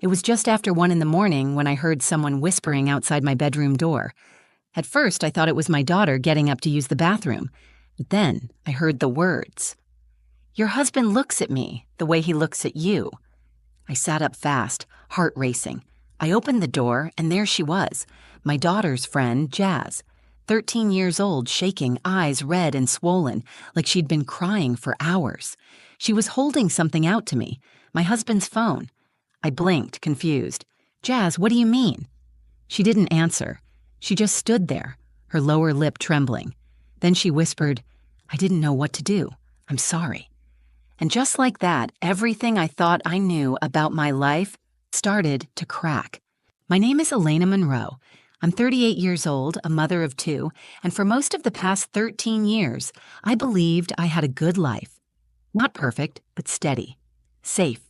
It was just after 1 in the morning when I heard someone whispering outside my bedroom door. At first, I thought it was my daughter getting up to use the bathroom. But then I heard the words. "Your husband looks at me the way he looks at you." I sat up fast, heart racing. I opened the door, and there she was, my daughter's friend, Jazz, 13 years old, shaking, eyes red and swollen, like she'd been crying for hours. She was holding something out to me, my husband's phone. I blinked, confused. "Jazz, what do you mean?" She didn't answer. She just stood there, her lower lip trembling. Then she whispered, "I didn't know what to do. I'm sorry." And just like that, everything I thought I knew about my life started to crack. My name is Elena Monroe. I'm 38 years old, a mother of 2, and for most of the past 13 years, I believed I had a good life. Not perfect, but steady. Safe.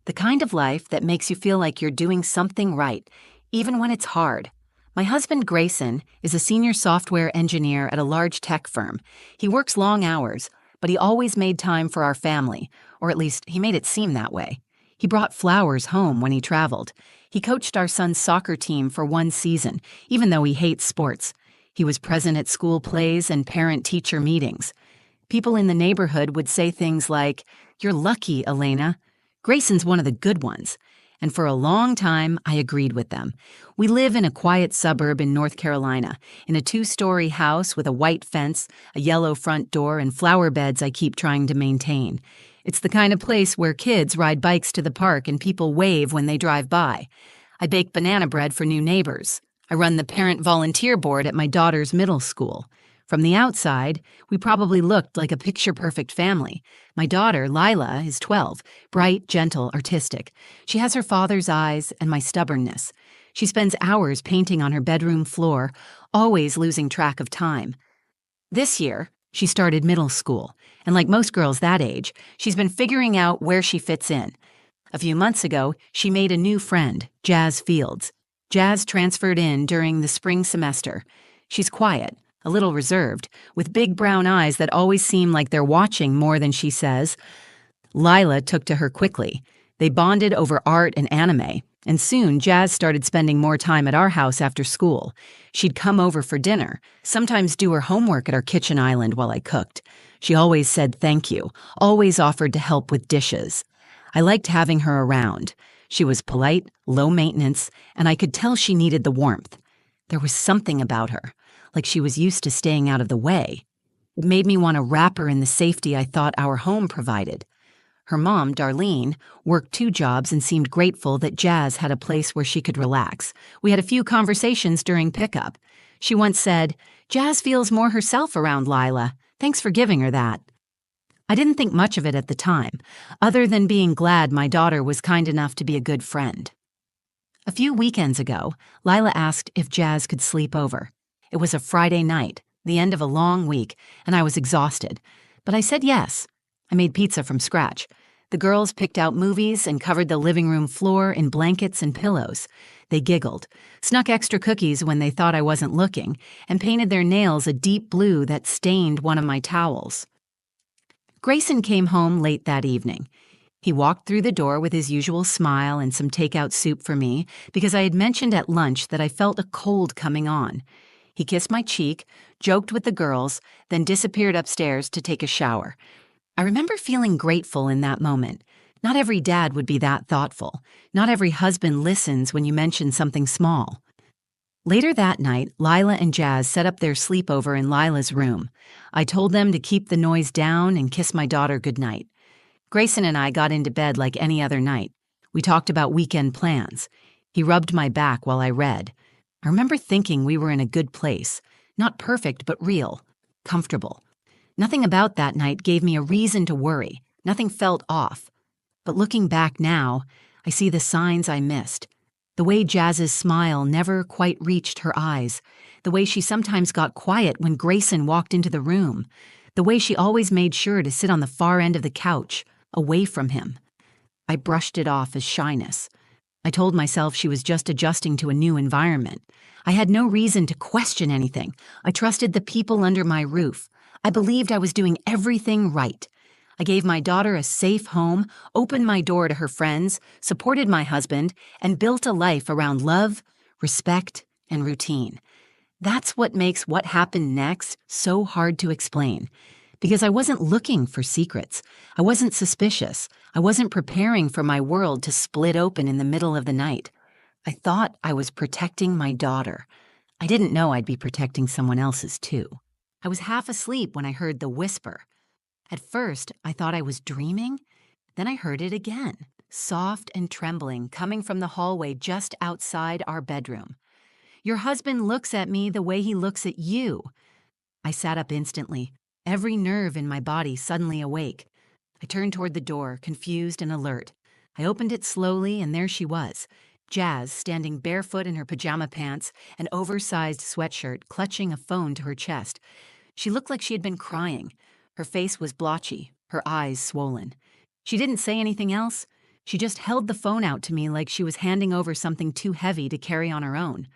The kind of life that makes you feel like you're doing something right, even when it's hard. My husband, Grayson, is a senior software engineer at a large tech firm. He works long hours, but he always made time for our family, or at least he made it seem that way. He brought flowers home when he traveled. He coached our son's soccer team for 1 season, even though he hates sports. He was present at school plays and parent-teacher meetings. People in the neighborhood would say things like, "You're lucky, Elena. Grayson's one of the good ones." And for a long time, I agreed with them. We live in a quiet suburb in North Carolina, in a 2-story house with a white fence, a yellow front door, and flower beds I keep trying to maintain. It's the kind of place where kids ride bikes to the park and people wave when they drive by. I bake banana bread for new neighbors. I run the parent volunteer board at my daughter's middle school. From the outside, we probably looked like a picture-perfect family. My daughter, Lila, is 12, bright, gentle, artistic. She has her father's eyes and my stubbornness. She spends hours painting on her bedroom floor, always losing track of time. This year, she started middle school, and like most girls that age, she's been figuring out where she fits in. A few months ago, she made a new friend, Jazz Fields. Jazz transferred in during the spring semester. She's quiet, a little reserved, with big brown eyes that always seem like they're watching more than she says. Lila took to her quickly. They bonded over art and anime, and soon Jazz started spending more time at our house after school. She'd come over for dinner, sometimes do her homework at our kitchen island while I cooked. She always said thank you, always offered to help with dishes. I liked having her around. She was polite, low maintenance, and I could tell she needed the warmth. There was something about her, like she was used to staying out of the way. It made me want to wrap her in the safety I thought our home provided. Her mom, Darlene, worked 2 jobs and seemed grateful that Jazz had a place where she could relax. We had a few conversations during pickup. She once said, "Jazz feels more herself around Lila. Thanks for giving her that." I didn't think much of it at the time, other than being glad my daughter was kind enough to be a good friend. A few weekends ago, Lila asked if Jazz could sleep over. It was a Friday night, the end of a long week, and I was exhausted. But I said yes. I made pizza from scratch. The girls picked out movies and covered the living room floor in blankets and pillows. They giggled, snuck extra cookies when they thought I wasn't looking, and painted their nails a deep blue that stained one of my towels. Grayson came home late that evening. He walked through the door with his usual smile and some takeout soup for me because I had mentioned at lunch that I felt a cold coming on. He kissed my cheek, joked with the girls, then disappeared upstairs to take a shower. I remember feeling grateful in that moment. Not every dad would be that thoughtful. Not every husband listens when you mention something small. Later that night, Lila and Jazz set up their sleepover in Lila's room. I told them to keep the noise down and kiss my daughter goodnight. Grayson and I got into bed like any other night. We talked about weekend plans. He rubbed my back while I read. I remember thinking we were in a good place. Not perfect, but real. Comfortable. Nothing about that night gave me a reason to worry. Nothing felt off. But looking back now, I see the signs I missed. The way Jazz's smile never quite reached her eyes. The way she sometimes got quiet when Grayson walked into the room. The way she always made sure to sit on the far end of the couch, away from him. I brushed it off as shyness. I told myself she was just adjusting to a new environment. I had no reason to question anything. I trusted the people under my roof. I believed I was doing everything right. I gave my daughter a safe home, opened my door to her friends, supported my husband, and built a life around love, respect, and routine. That's what makes what happened next so hard to explain. Because I wasn't looking for secrets. I wasn't suspicious. I wasn't preparing for my world to split open in the middle of the night. I thought I was protecting my daughter. I didn't know I'd be protecting someone else's too. I was half asleep when I heard the whisper. At first, I thought I was dreaming. Then I heard it again, soft and trembling, coming from the hallway just outside our bedroom. "Your husband looks at me the way he looks at you." I sat up instantly, every nerve in my body suddenly awake. I turned toward the door, confused and alert. I opened it slowly, and there she was, Jazz, standing barefoot in her pajama pants, an oversized sweatshirt, clutching a phone to her chest. She looked like she had been crying. Her face was blotchy, her eyes swollen. She didn't say anything else. She just held the phone out to me like she was handing over something too heavy to carry on her own.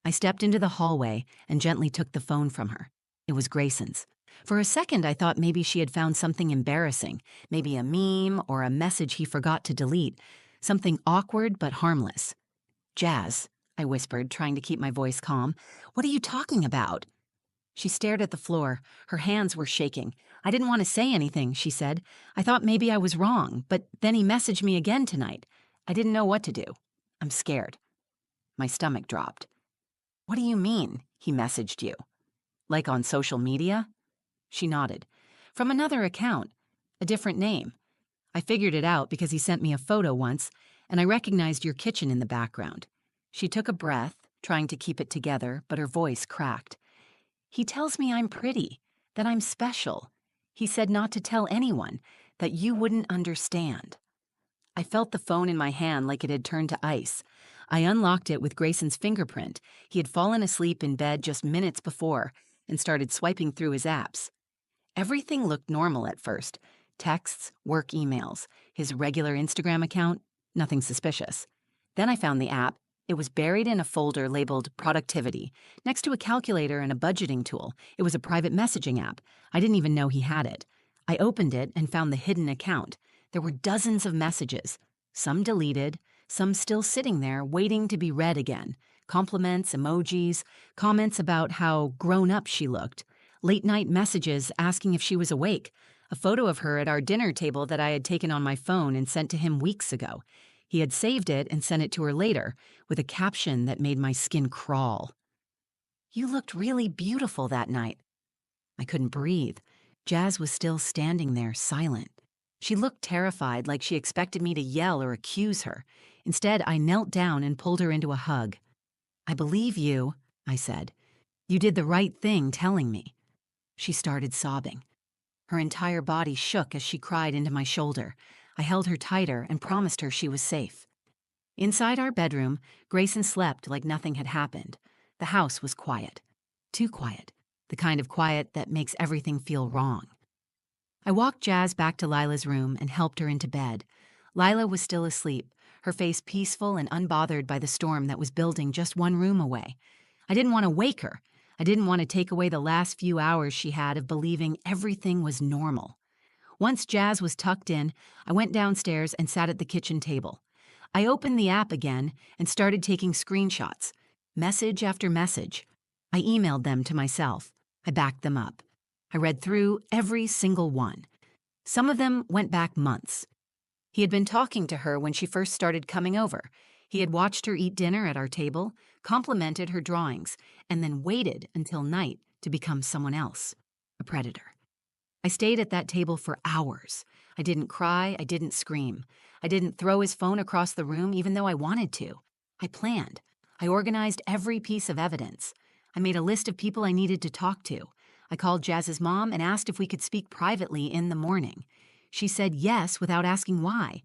I stepped into the hallway and gently took the phone from her. It was Grayson's. For a second, I thought maybe she had found something embarrassing, maybe a meme or a message he forgot to delete, something awkward but harmless. "Jazz," I whispered, trying to keep my voice calm, "what are you talking about?" She stared at the floor. Her hands were shaking. "I didn't want to say anything," she said. "I thought maybe I was wrong, but then he messaged me again tonight. I didn't know what to do. I'm scared." My stomach dropped. "What do you mean, he messaged you? Like on social media?" She nodded. "From another account. A different name. I figured it out because he sent me a photo once, and I recognized your kitchen in the background." She took a breath, trying to keep it together, but her voice cracked. "He tells me I'm pretty, that I'm special. He said not to tell anyone, that you wouldn't understand." I felt the phone in my hand like it had turned to ice. I unlocked it with Grayson's fingerprint. He had fallen asleep in bed just minutes before and started swiping through his apps. Everything looked normal at first. Texts, work emails, his regular Instagram account, nothing suspicious. Then I found the app. It was buried in a folder labeled Productivity, next to a calculator and a budgeting tool. It was a private messaging app. I didn't even know he had it. I opened it and found the hidden account. There were dozens of messages, some deleted, some still sitting there waiting to be read again. Compliments, emojis, comments about how grown up she looked, late-night messages asking if she was awake, a photo of her at our dinner table that I had taken on my phone and sent to him weeks ago. He had saved it and sent it to her later, with a caption that made my skin crawl. "You looked really beautiful that night." I couldn't breathe. Jazz was still standing there, silent. She looked terrified, like she expected me to yell or accuse her. Instead, I knelt down and pulled her into a hug. "I believe you," I said. "You did the right thing telling me." She started sobbing. Her entire body shook as she cried into my shoulder. I held her tighter and promised her she was safe. Inside our bedroom, Grayson slept like nothing had happened. The house was quiet. Too quiet. The kind of quiet that makes everything feel wrong. I walked Jazz back to Lila's room and helped her into bed. Lila was still asleep, her face peaceful and unbothered by the storm that was building just one room away. I didn't want to wake her. I didn't want to take away the last few hours she had of believing everything was normal. Once Jazz was tucked in, I went downstairs and sat at the kitchen table. I opened the app again and started taking screenshots, message after message. I emailed them to myself. I backed them up. I read through every single one. Some of them went back months. He had been talking to her when she first started coming over. He had watched her eat dinner at our table, complimented her drawings, and then waited until night to become someone else, a predator. I stayed at that table for hours. I didn't cry, I didn't scream. I didn't throw his phone across the room even though I wanted to. I planned. I organized every piece of evidence. I made a list of people I needed to talk to. I called Jazz's mom and asked if we could speak privately in the morning. She said yes without asking why.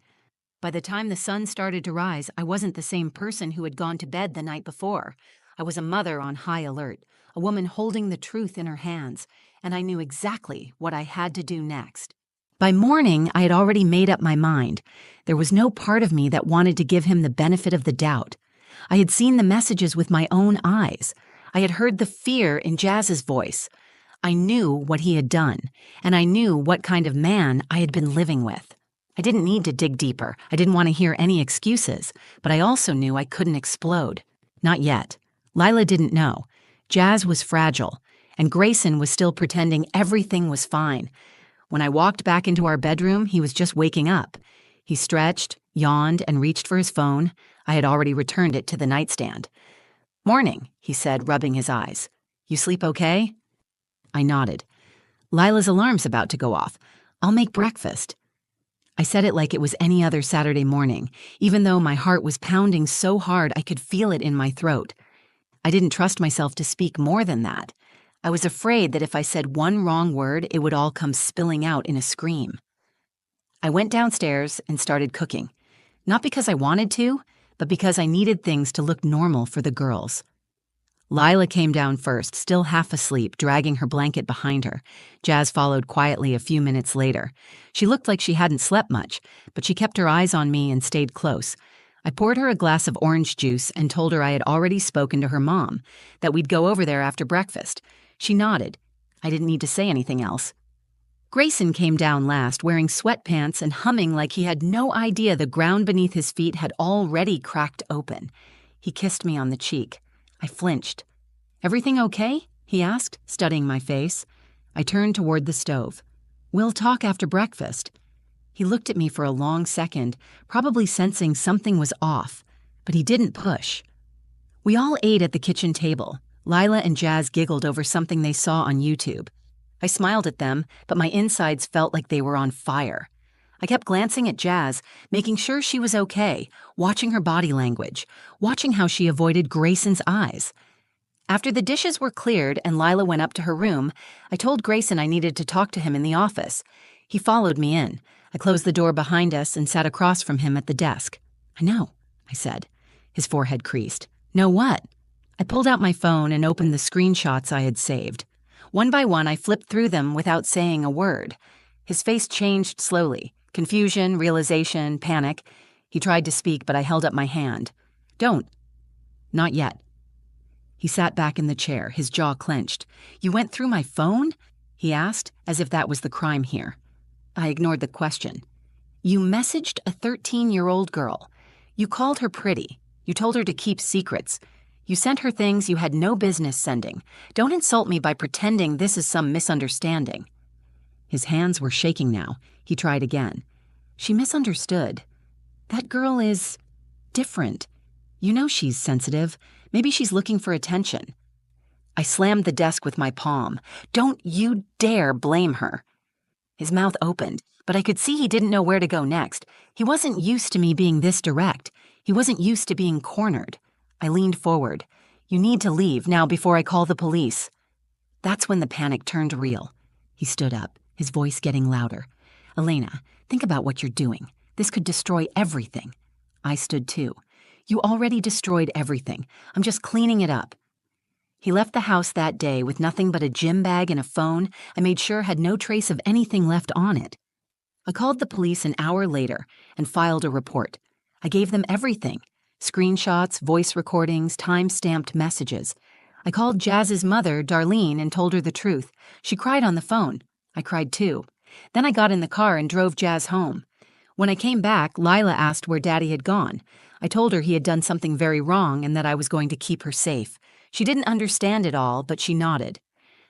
By the time the sun started to rise, I wasn't the same person who had gone to bed the night before. I was a mother on high alert, a woman holding the truth in her hands, and I knew exactly what I had to do next. By morning, I had already made up my mind. There was no part of me that wanted to give him the benefit of the doubt. I had seen the messages with my own eyes. I had heard the fear in Jazz's voice. I knew what he had done, and I knew what kind of man I had been living with. I didn't need to dig deeper. I didn't want to hear any excuses, but I also knew I couldn't explode. Not yet. Lila didn't know. Jazz was fragile, and Grayson was still pretending everything was fine. When I walked back into our bedroom, he was just waking up. He stretched, yawned, and reached for his phone. I had already returned it to the nightstand. "Morning," he said, rubbing his eyes. "You sleep okay?" I nodded. "Lila's alarm's about to go off. I'll make breakfast." I said it like it was any other Saturday morning, even though my heart was pounding so hard I could feel it in my throat. I didn't trust myself to speak more than that. I was afraid that if I said one wrong word, it would all come spilling out in a scream. I went downstairs and started cooking. Not because I wanted to, but because I needed things to look normal for the girls. Lila came down first, still half asleep, dragging her blanket behind her. Jazz followed quietly a few minutes later. She looked like she hadn't slept much, but she kept her eyes on me and stayed close. I poured her a glass of orange juice and told her I had already spoken to her mom, that we'd go over there after breakfast. She nodded. I didn't need to say anything else. Grayson came down last, wearing sweatpants and humming like he had no idea the ground beneath his feet had already cracked open. He kissed me on the cheek. I flinched. "Everything okay?" he asked, studying my face. I turned toward the stove. "We'll talk after breakfast." He looked at me for a long second, probably sensing something was off, but he didn't push. We all ate at the kitchen table. Lila and Jazz giggled over something they saw on YouTube. I smiled at them, but my insides felt like they were on fire. I kept glancing at Jazz, making sure she was okay, watching her body language, watching how she avoided Grayson's eyes. After the dishes were cleared and Lila went up to her room, I told Grayson I needed to talk to him in the office. He followed me in. I closed the door behind us and sat across from him at the desk. "I know," I said. His forehead creased. "Know what?" I pulled out my phone and opened the screenshots I had saved. One by one, I flipped through them without saying a word. His face changed slowly. Confusion, realization, panic. He tried to speak, but I held up my hand. "Don't." "Not yet." He sat back in the chair, his jaw clenched. "You went through my phone?" he asked, as if that was the crime here. I ignored the question. "You messaged a 13-year-old girl. You called her pretty. You told her to keep secrets. You sent her things you had no business sending. Don't insult me by pretending this is some misunderstanding." His hands were shaking now. He tried again. "She misunderstood. That girl is different. You know she's sensitive. Maybe she's looking for attention." I slammed the desk with my palm. "Don't you dare blame her." His mouth opened, but I could see he didn't know where to go next. He wasn't used to me being this direct. He wasn't used to being cornered. I leaned forward. "You need to leave now before I call the police." That's when the panic turned real. He stood up, his voice getting louder. "Elena, think about what you're doing. This could destroy everything." I stood too. "You already destroyed everything. I'm just cleaning it up." He left the house that day with nothing but a gym bag and a phone I made sure had no trace of anything left on it. I called the police an hour later and filed a report. I gave them everything. Screenshots, voice recordings, time-stamped messages. I called Jazz's mother, Darlene, and told her the truth. She cried on the phone. I cried too. Then I got in the car and drove Jazz home. When I came back, Lila asked where Daddy had gone. I told her he had done something very wrong and that I was going to keep her safe. She didn't understand it all, but she nodded.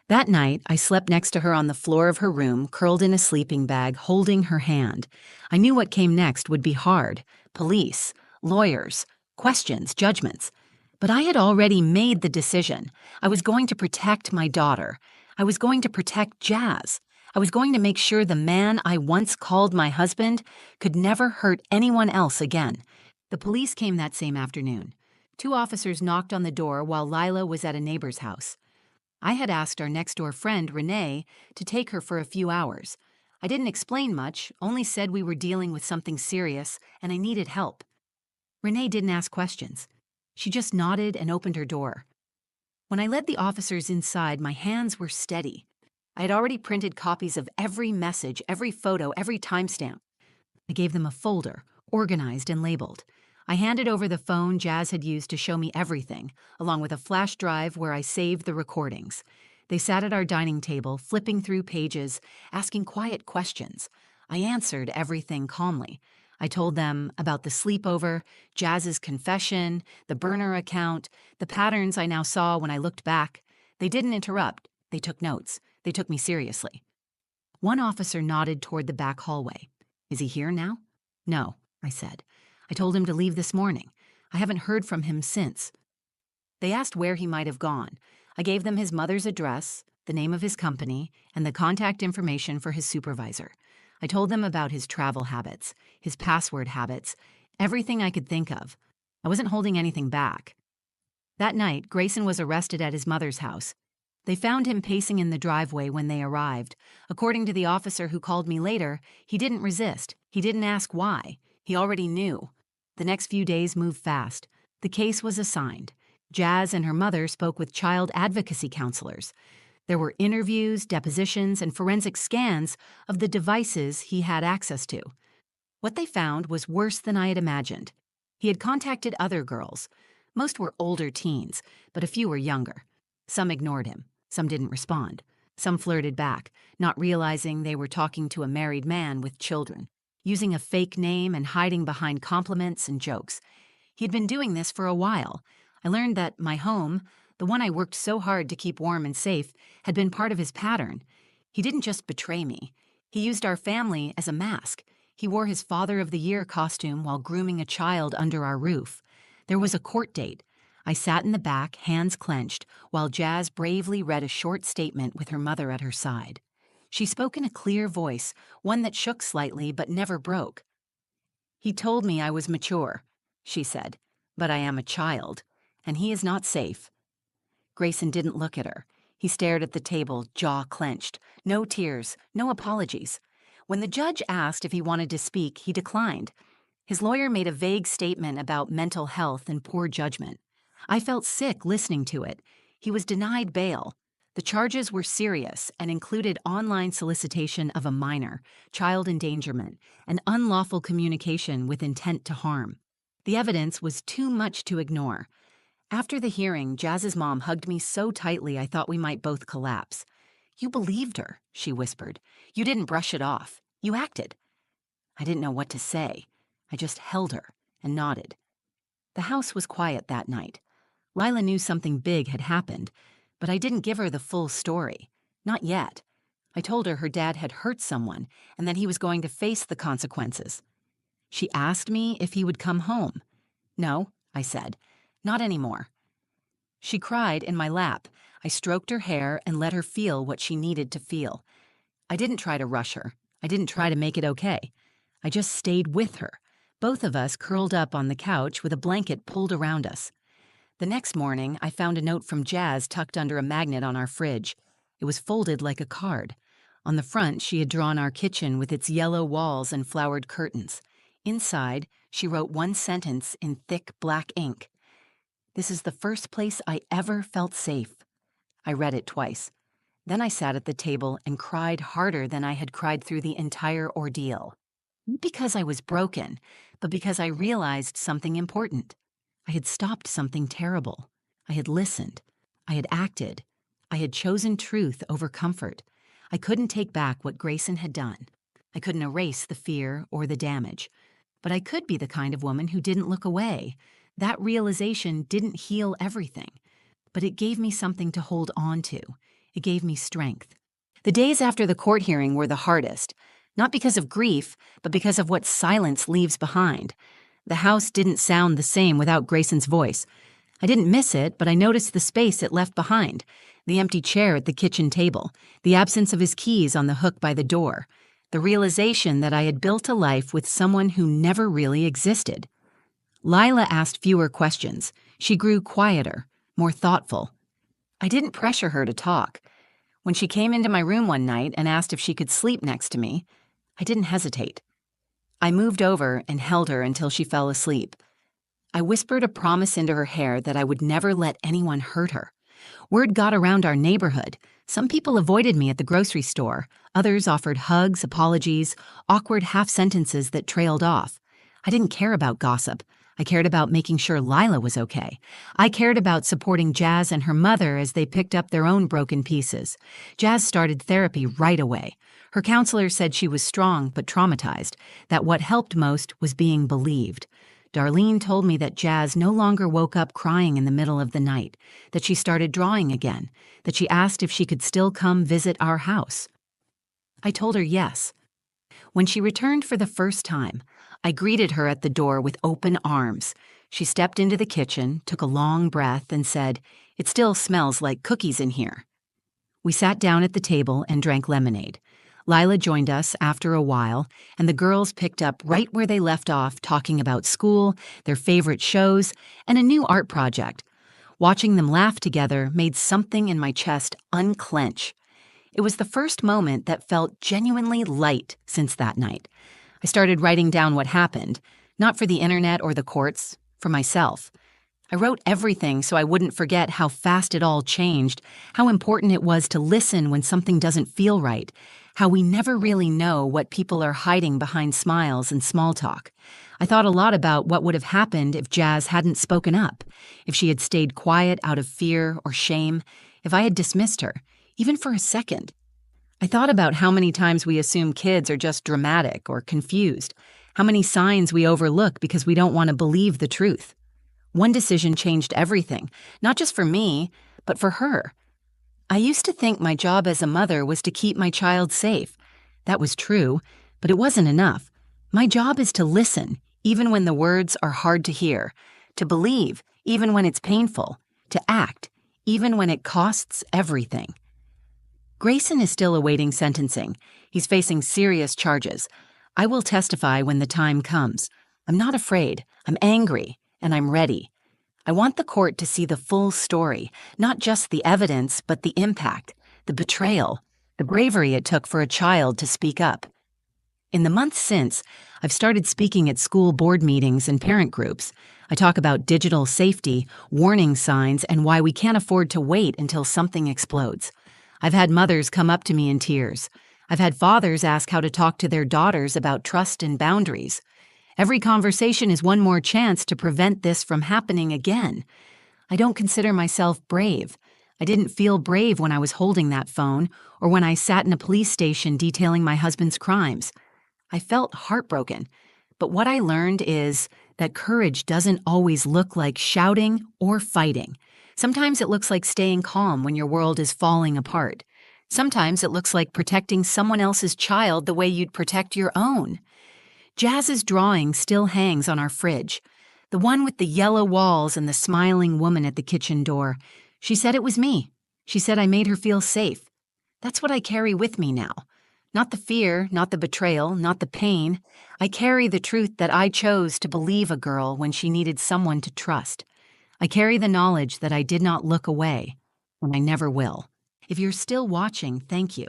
That night, I slept next to her on the floor of her room, curled in a sleeping bag, holding her hand. I knew what came next would be hard. Police, lawyers, questions, judgments. But I had already made the decision. I was going to protect my daughter. I was going to protect Jazz. I was going to make sure the man I once called my husband could never hurt anyone else again. The police came that same afternoon. 2 officers knocked on the door while Lila was at a neighbor's house. I had asked our next-door friend, Renee, to take her for a few hours. I didn't explain much, only said we were dealing with something serious and I needed help. Renee didn't ask questions. She just nodded and opened her door. When I led the officers inside, my hands were steady. I had already printed copies of every message, every photo, every timestamp. I gave them a folder, organized and labeled. I handed over the phone Jazz had used to show me everything, along with a flash drive where I saved the recordings. They sat at our dining table, flipping through pages, asking quiet questions. I answered everything calmly. I told them about the sleepover, Jazz's confession, the burner account, the patterns I now saw when I looked back. They didn't interrupt. They took notes. They took me seriously. One officer nodded toward the back hallway. "Is he here now?" "No," I said. "I told him to leave this morning. I haven't heard from him since." They asked where he might have gone. I gave them his mother's address, the name of his company, and the contact information for his supervisor. I told them about his travel habits, his password habits, everything I could think of. I wasn't holding anything back. That night, Grayson was arrested at his mother's house. They found him pacing in the driveway when they arrived. According to the officer who called me later, he didn't resist. He didn't ask why. He already knew. The next few days moved fast. The case was assigned. Jazz and her mother spoke with child advocacy counselors. There were interviews, depositions, and forensic scans of the devices he had access to. What they found was worse than I had imagined. He had contacted other girls. Most were older teens, but a few were younger. Some ignored him. Some didn't respond. Some flirted back, not realizing they were talking to a married man with children, using a fake name and hiding behind compliments and jokes. He'd been doing this for a while. I learned that my home, the one I worked so hard to keep warm and safe, had been part of his pattern. He didn't just betray me. He used our family as a mask. He wore his Father of the Year costume while grooming a child under our roof. There was a court date. I sat in the back, hands clenched, while Jazz bravely read a short statement with her mother at her side. She spoke in a clear voice, one that shook slightly but never broke. "He told me I was mature," she said, "but I am a child, and he is not safe." Grayson didn't look at her. He stared at the table, jaw clenched. No tears, no apologies. When the judge asked if he wanted to speak, he declined. His lawyer made a vague statement about mental health and poor judgment. I felt sick listening to it. He was denied bail. The charges were serious and included online solicitation of a minor, child endangerment, and unlawful communication with intent to harm. The evidence was too much to ignore. After the hearing, Jazz's mom hugged me so tightly I thought we might both collapse. "You believed her," she whispered. "You didn't brush it off. You acted." I didn't know what to say. I just held her and nodded. The house was quiet that night. Lila knew something big had happened, but I didn't give her the full story. Not yet. I told her dad had hurt someone and that he was going to face the consequences. She asked me if he would come home. "No," I said, "not anymore." She cried in my lap. I stroked her hair and let her feel what she needed to feel. I didn't try to rush her. I didn't try to make it okay. I just stayed with her, both of us curled up on the couch with a blanket pulled around us. The next morning, I found a note from Jazz tucked under a magnet on our fridge. It was folded like a card. On the front, she had drawn our kitchen with its yellow walls and flowered curtains. Inside, she wrote one sentence in thick black ink. "This is the first place I ever felt safe." I read it twice. Then I sat at the table and cried harder than I had cried through the entire ordeal. Not because I was broken, but because I realized something important. I had stopped something terrible. I had listened. I had acted. I had chosen truth over comfort. I couldn't take back what Grayson had done. I couldn't erase the fear or the damage. But I could be the kind of woman who didn't look away. That realization didn't heal everything, but it gave me something to hold on to. It gave me strength. The days after the court hearing were the hardest, not because of grief, but because of what silence leaves behind. The house didn't sound the same without Grayson's voice. I didn't miss it, but I noticed the space it left behind, the empty chair at the kitchen table, the absence of his keys on the hook by the door, the realization that I had built a life with someone who never really existed. Lila asked fewer questions. She grew quieter, more thoughtful. I didn't pressure her to talk. When she came into my room one night and asked if she could sleep next to me, I didn't hesitate. I moved over and held her until she fell asleep. I whispered a promise into her hair that I would never let anyone hurt her. Word got around our neighborhood. Some people avoided me at the grocery store. Others offered hugs, apologies, awkward half sentences that trailed off. I didn't care about gossip. I cared about making sure Lila was okay. I cared about supporting Jazz and her mother as they picked up their own broken pieces. Jazz started therapy right away. Her counselor said she was strong but traumatized, that what helped most was being believed. Darlene told me that Jazz no longer woke up crying in the middle of the night, that she started drawing again, that she asked if she could still come visit our house. I told her yes. When she returned for the first time, I greeted her at the door with open arms. She stepped into the kitchen, took a long breath, and said, "It still smells like cookies in here." We sat down at the table and drank lemonade. Lila joined us after a while, and the girls picked up right where they left off, talking about school, their favorite shows, and a new art project. Watching them laugh together made something in my chest unclench. It was the first moment that felt genuinely light since that night. I started writing down what happened, not for the internet or the courts, for myself. I wrote everything so I wouldn't forget how fast it all changed, how important it was to listen when something doesn't feel right, how we never really know what people are hiding behind smiles and small talk. I thought a lot about what would have happened if Jazz hadn't spoken up, if she had stayed quiet out of fear or shame, if I had dismissed her, even for a second. I thought about how many times we assume kids are just dramatic or confused, how many signs we overlook because we don't want to believe the truth. One decision changed everything, not just for me, but for her. I used to think my job as a mother was to keep my child safe. That was true, but it wasn't enough. My job is to listen, even when the words are hard to hear, to believe, even when it's painful, to act, even when it costs everything. Grayson is still awaiting sentencing. He's facing serious charges. I will testify when the time comes. I'm not afraid. I'm angry, and I'm ready. I want the court to see the full story, not just the evidence, but the impact, the betrayal, the bravery it took for a child to speak up. In the months since, I've started speaking at school board meetings and parent groups. I talk about digital safety, warning signs, and why we can't afford to wait until something explodes. I've had mothers come up to me in tears. I've had fathers ask how to talk to their daughters about trust and boundaries. Every conversation is one more chance to prevent this from happening again. I don't consider myself brave. I didn't feel brave when I was holding that phone or when I sat in a police station detailing my husband's crimes. I felt heartbroken. But what I learned is that courage doesn't always look like shouting or fighting. Sometimes it looks like staying calm when your world is falling apart. Sometimes it looks like protecting someone else's child the way you'd protect your own. Jazz's drawing still hangs on our fridge. The one with the yellow walls and the smiling woman at the kitchen door. She said it was me. She said I made her feel safe. That's what I carry with me now. Not the fear, not the betrayal, not the pain. I carry the truth that I chose to believe a girl when she needed someone to trust. I carry the knowledge that I did not look away, and I never will. If you're still watching, thank you.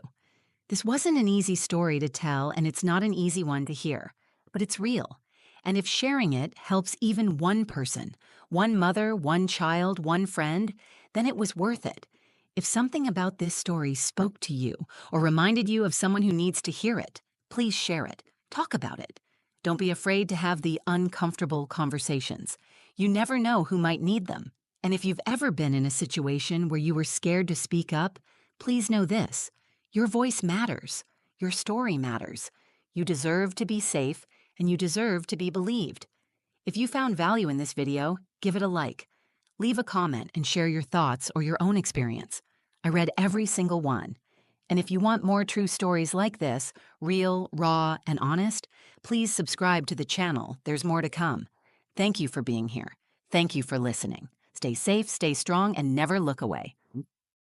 This wasn't an easy story to tell, and it's not an easy one to hear, but it's real. And if sharing it helps even one person, one mother, one child, one friend, then it was worth it. If something about this story spoke to you or reminded you of someone who needs to hear it, please share it. Talk about it. Don't be afraid to have the uncomfortable conversations. You never know who might need them. And if you've ever been in a situation where you were scared to speak up, please know this. Your voice matters. Your story matters. You deserve to be safe, and you deserve to be believed. If you found value in this video, give it a like. Leave a comment and share your thoughts or your own experience. I read every single one. And if you want more true stories like this, real, raw, and honest, please subscribe to the channel. There's more to come. Thank you for being here. Thank you for listening. Stay safe, stay strong, and never look away.